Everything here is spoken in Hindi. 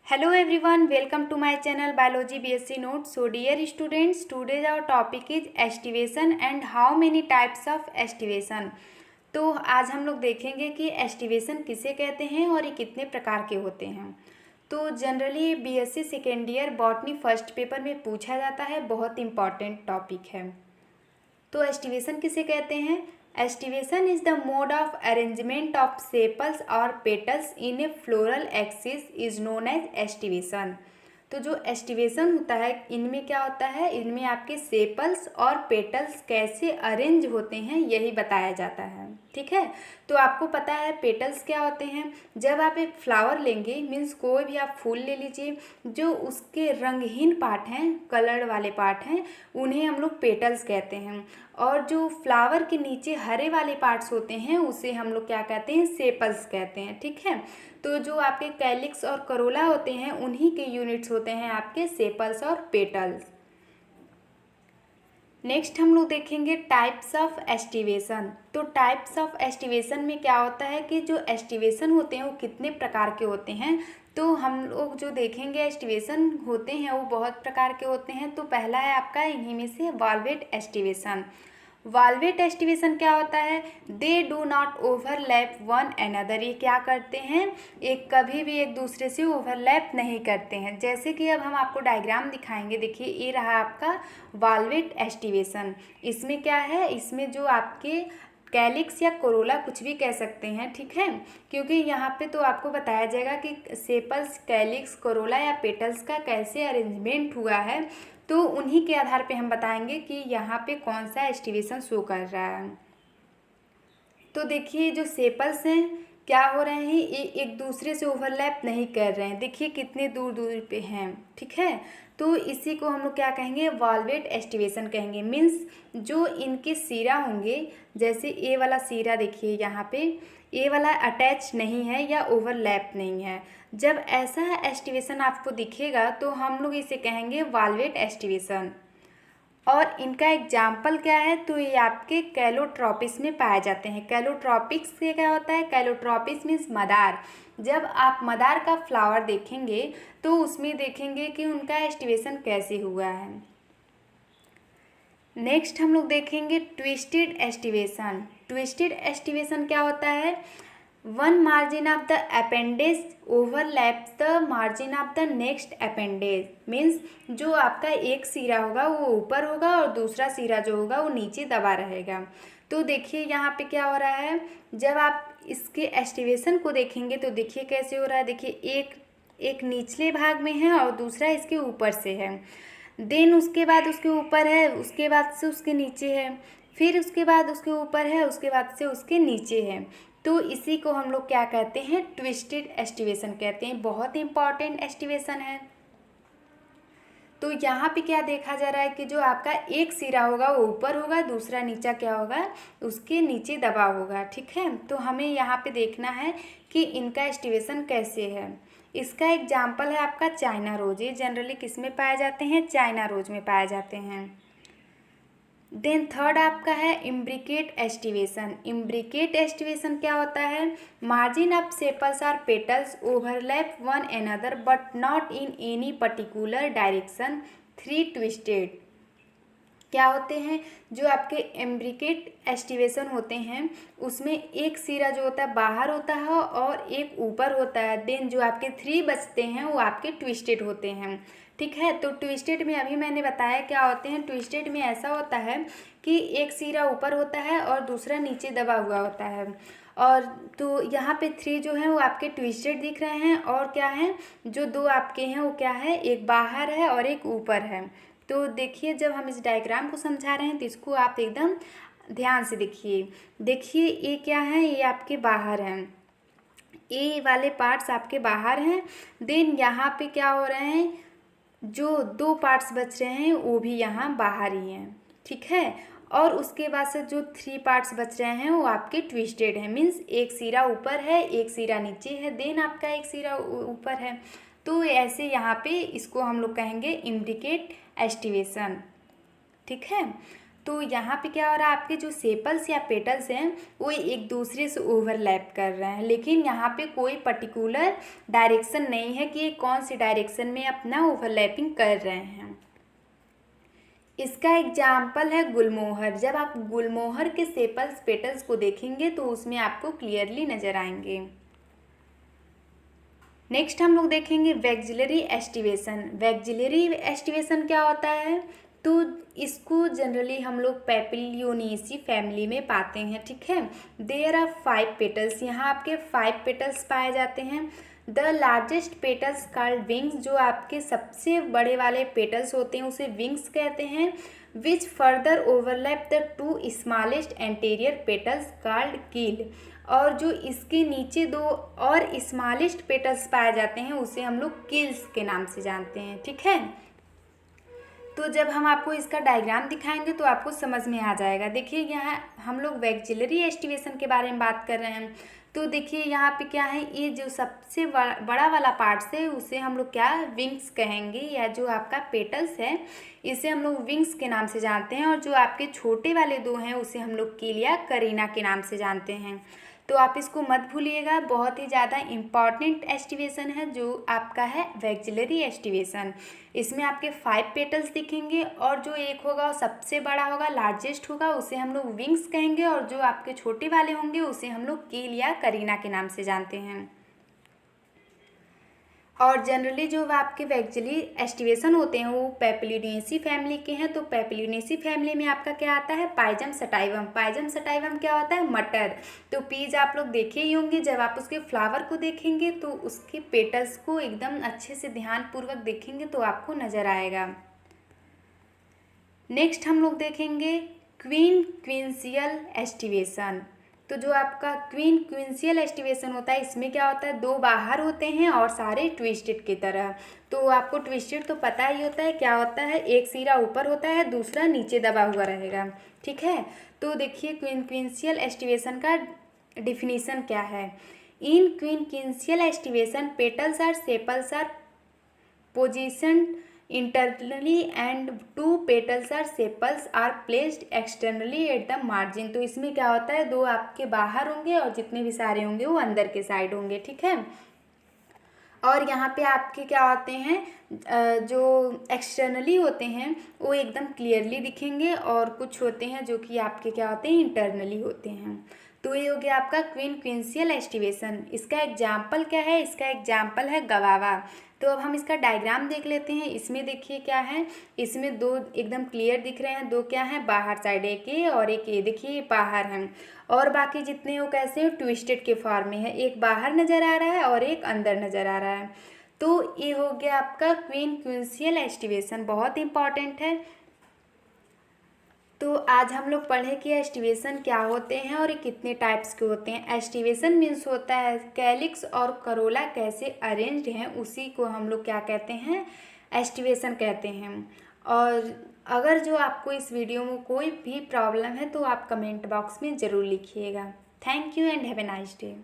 Hello everyone, welcome to my channel Biology BSc Notes. So dear students, today's our topic is estivation and how many types of estivation. तो आज हम लोग देखेंगे कि एस्टिवेशन किसे कहते हैं और ये कितने प्रकार के होते हैं। तो generally BSc second year botany first paper में पूछा जाता है, बहुत इंपॉर्टेंट टॉपिक है। तो एस्टिवेशन किसे कहते हैं? Aestivation is the mode of arrangement of sepals और petals in a floral axis is known as aestivation. तो जो एस्टिवेशन होता है इनमें क्या होता है, इनमें आपके सेपल्स और पेटल्स कैसे अरेंज होते हैं यही बताया जाता है। ठीक है, तो आपको पता है पेटल्स क्या होते हैं। जब आप एक फ्लावर लेंगे, मीन्स कोई भी आप फूल ले लीजिए, जो उसके रंगहीन पार्ट हैं, कलर वाले पार्ट हैं, उन्हें हम लोग पेटल्स कहते हैं। और जो फ्लावर के नीचे हरे वाले पार्ट्स होते हैं उसे हम लोग क्या कहते हैं, सेपल्स कहते हैं। ठीक है, तो जो आपके कैलिक्स और करोला होते हैं उन्हीं के यूनिट्स होते हैं आपके सेपल्स और पेटल्स। नेक्स्ट हम लोग देखेंगे टाइप्स ऑफ एस्टिवेशन। तो टाइप्स ऑफ एस्टिवेशन में क्या होता है कि जो एस्टिवेशन होते हैं वो कितने प्रकार के होते हैं। तो हम लोग जो देखेंगे एस्टिवेशन होते हैं वो बहुत प्रकार के होते हैं। तो पहला है आपका इन्हीं में से वाल्वेट एस्टिवेशन। वाल्वेट एस्टिवेशन क्या होता है? They do not overlap one another. ये क्या करते हैं, एक कभी भी एक दूसरे से ओवरलैप नहीं करते हैं। जैसे कि अब हम आपको डायग्राम दिखाएंगे, देखिए ये रहा आपका वाल्वेट एस्टिवेशन। इसमें क्या है, इसमें जो आपके कैलिक्स या कोरोला कुछ भी कह सकते हैं, ठीक है, क्योंकि यहाँ पे तो आपको बताया जाएगा कि सेपल्स, कैलिक्स, कोरोला या पेटल्स का कैसे अरेंजमेंट हुआ है। तो उन्हीं के आधार पे हम बताएंगे कि यहाँ पे कौन सा एस्टिवेशन शो कर रहा है। तो देखिए जो सेपल्स हैं क्या हो रहे हैं, ये एक दूसरे से ओवरलैप नहीं कर रहे हैं। देखिए कितने दूर दूर पे हैं। ठीक है, तो इसी को हम लोग क्या कहेंगे, वाल्वेट एस्टिवेशन कहेंगे। मीन्स जो इनके सिरा होंगे, जैसे ए वाला सिरा देखिए यहाँ पे, ए वाला अटैच नहीं है या ओवरलैप नहीं है। जब ऐसा एस्टिवेशन आपको दिखेगा तो हम लोग इसे कहेंगे वाल्वेट एस्टिवेशन। और इनका एग्जाम्पल क्या है, तो ये आपके कैलोट्रॉपिस में पाए जाते हैं। कैलोट्रॉपिक्स से क्या होता है, कैलोट्रॉपिस मीन्स मदार। जब आप मदार का फ्लावर देखेंगे तो उसमें देखेंगे कि उनका एस्टिवेशन कैसे हुआ है। नेक्स्ट हम लोग देखेंगे ट्विस्टेड एस्टिवेशन। ट्विस्टेड एस्टिवेशन क्या होता है, one margin of the appendage overlaps the margin of the next appendage. Means जो आपका एक सिरा होगा वो ऊपर होगा और दूसरा सिरा जो होगा वो नीचे दबा रहेगा। तो देखिए यहाँ पे क्या हो रहा है, जब आप इसके एस्टिवेशन को देखेंगे तो देखिए कैसे हो रहा है। देखिए एक निचले भाग में है और दूसरा इसके ऊपर से है, देन उसके बाद उसके ऊपर है, उसके बाद से उसके नीचे है, फिर उसके बाद उसके ऊपर है, उसके बाद से उसके नीचे है। तो इसी को हम लोग क्या कहते हैं, ट्विस्टेड एस्टिवेशन कहते हैं। बहुत इंपॉर्टेंट एस्टिवेशन है। तो यहाँ पे क्या देखा जा रहा है कि जो आपका एक सिरा होगा वो ऊपर होगा, दूसरा नीचा क्या होगा, उसके नीचे दबा होगा। ठीक है, तो हमें यहाँ पे देखना है कि इनका एस्टिवेशन कैसे है। इसका एग्जाम्पल है आपका चाइना रोज। ये जनरली किस में पाए जाते हैं, चाइना रोज में पाए जाते हैं। देन थर्ड आपका है इम्ब्रिकेट एस्टिवेशन। इम्ब्रिकेट एस्टिवेशन क्या होता है, margin of sepals or petals overlap one another but not in any particular direction, three twisted. क्या होते हैं, जो आपके एम्ब्रिकेट एस्टिवेशन होते हैं उसमें एक सिरा जो होता है बाहर होता है और एक ऊपर होता है। देन जो आपके थ्री बचते हैं वो आपके ट्विस्टेड होते हैं। ठीक है, तो ट्विस्टेड में अभी मैंने बताया क्या होते हैं। ट्विस्टेड में ऐसा होता है कि एक सिरा ऊपर होता है और दूसरा नीचे दबा हुआ होता है। और तो यहाँ पे थ्री जो हैं वो आपके ट्विस्टेड दिख रहे हैं, और क्या है, जो दो आपके हैं वो क्या है, एक बाहर है और एक ऊपर है। तो देखिए जब हम इस डायग्राम को समझा रहे हैं तो इसको आप एकदम ध्यान से देखिए। देखिए ये क्या है, ये आपके बाहर हैं, ए वाले पार्ट्स आपके बाहर हैं। देन यहाँ पे क्या हो रहे हैं, जो दो पार्ट्स बच रहे हैं वो भी यहाँ बाहर ही हैं। ठीक है, और उसके बाद से जो थ्री पार्ट्स बच रहे हैं वो आपके ट्विस्टेड हैं। मीन्स एक सिरा ऊपर है, एक सिरा नीचे है, देन आपका एक सिरा ऊपर है। तो ऐसे यहाँ पे इसको हम लोग कहेंगे इम्ब्रिकेट एस्टिवेशन। ठीक है, तो यहाँ पे क्या हो रहा है, आपके जो सेपल्स या पेटल्स हैं वो एक दूसरे से ओवरलैप कर रहे हैं, लेकिन यहाँ पे कोई पर्टिकुलर डायरेक्शन नहीं है कि ये कौन सी डायरेक्शन में अपना ओवरलैपिंग कर रहे हैं। इसका एग्जाम्पल है गुलमोहर। जब आप गुलमोहर के सेपल्स पेटल्स को देखेंगे तो उसमें आपको क्लियरली नज़र आएंगे। नेक्स्ट हम लोग देखेंगे वैक्सिलरी एस्टिवेशन। वैक्सिलरी एस्टिवेशन क्या होता है, तो इसको जनरली हम लोग पैपिलियोनेसी फैमिली में पाते हैं, ठीक है। देयर आर 5 पेटल्स, यहाँ आपके 5 पेटल्स पाए जाते हैं। The largest petals called wings, जो आपके सबसे बड़े वाले पेटल्स होते हैं उसे विंग्स कहते हैं। Which further overlap the 2 smallest anterior petals called कील, और जो इसके नीचे 2 और स्मॉलेस्ट पेटल्स पाए जाते हैं उसे हम लोग कील्स के नाम से जानते हैं, ठीक है। तो जब हम आपको इसका डायग्राम दिखाएंगे तो आपको समझ में आ जाएगा। देखिए यहाँ हम लोग वैक्सिलरी एस्टिवेशन के बारे में बात कर रहे हैं, तो देखिए यहाँ पे क्या है, ये जो सबसे बड़ा वाला पार्ट है उसे हम लोग क्या विंग्स कहेंगे, या जो आपका पेटल्स है इसे हम लोग विंग्स के नाम से जानते हैं, और जो आपके छोटे वाले 2 हैं उसे हम लोग कील या करीना के नाम से जानते हैं। तो आप इसको मत भूलिएगा, बहुत ही ज़्यादा इम्पॉर्टेंट एस्टिवेशन है जो आपका है वैक्सिलरी एस्टिवेशन। इसमें आपके 5 पेटल्स दिखेंगे, और जो एक होगा वो सबसे बड़ा होगा, लार्जेस्ट होगा, उसे हम लोग विंग्स कहेंगे, और जो आपके छोटे वाले होंगे उसे हम लोग कील या करीना के नाम से जानते हैं। और जनरली जो आपके वैक्सिलरी एस्टिवेशन होते हैं वो पैपिलियोनेसी फैमिली के हैं। तो पैपिलियोनेसी फैमिली में आपका क्या आता है, पाइजम सटाइवम। पाइजम सटाइवम क्या होता है, मटर। तो पीज आप लोग देखे ही होंगे, जब आप उसके फ्लावर को देखेंगे तो उसके पेटल्स को एकदम अच्छे से ध्यानपूर्वक देखेंगे तो आपको नज़र आएगा। नेक्स्ट हम लोग देखेंगे क्वीन क्विंसियल एस्टिवेशन। तो जो आपका क्वीन क्विंसियल एस्टिवेशन होता है इसमें क्या होता है, 2 बाहर होते हैं और सारे ट्विस्टेड की तरह। तो आपको ट्विस्टेड तो पता ही होता है क्या होता है, एक सिरा ऊपर होता है दूसरा नीचे दबा हुआ रहेगा, ठीक है। तो देखिए क्वीन क्विंसियल एस्टिवेशन का डिफिनीशन क्या है। In quincuncial aestivation petals are sepals are positioned internally and 2 petals or sepals are placed externally at the margin। तो इसमें क्या होता है, 2 आपके बाहर होंगे और जितने भी सारे होंगे वो अंदर के साइड होंगे, ठीक है। और यहाँ पे आपके क्या होते हैं, जो एक्सटर्नली होते हैं वो एकदम क्लियरली दिखेंगे, और कुछ होते हैं जो कि आपके क्या होते हैं, इंटरनली होते हैं। तो ये हो गया आपका क्वीन क्विंसियल एस्टिवेशन। इसका एग्जाम्पल क्या है, इसका एग्जाम्पल है गवावा। तो अब हम इसका डायग्राम देख लेते हैं। इसमें देखिए क्या है, इसमें 2 एकदम क्लियर दिख रहे हैं, 2 क्या हैं बाहर साइड, एक ये और एक ये, देखिए ये बाहर हैं, और बाकी जितने वो कैसे हैं ट्विस्टेड के फॉर्म में है, एक बाहर नज़र आ रहा है और एक अंदर नज़र आ रहा है। तो ये हो गया आपका क्वीन क्विंसियल एस्टिवेशन, बहुत इंपॉर्टेंट है। तो आज हम लोग पढ़े कि एस्टिवेशन क्या होते हैं और ये कितने टाइप्स के होते हैं। एस्टिवेशन मीन्स होता है कैलिक्स और करोला कैसे अरेंज्ड हैं उसी को हम लोग क्या कहते हैं, एस्टिवेशन कहते हैं। और अगर जो आपको इस वीडियो में कोई भी प्रॉब्लम है तो आप कमेंट बॉक्स में ज़रूर लिखिएगा। Thank you and have a nice day.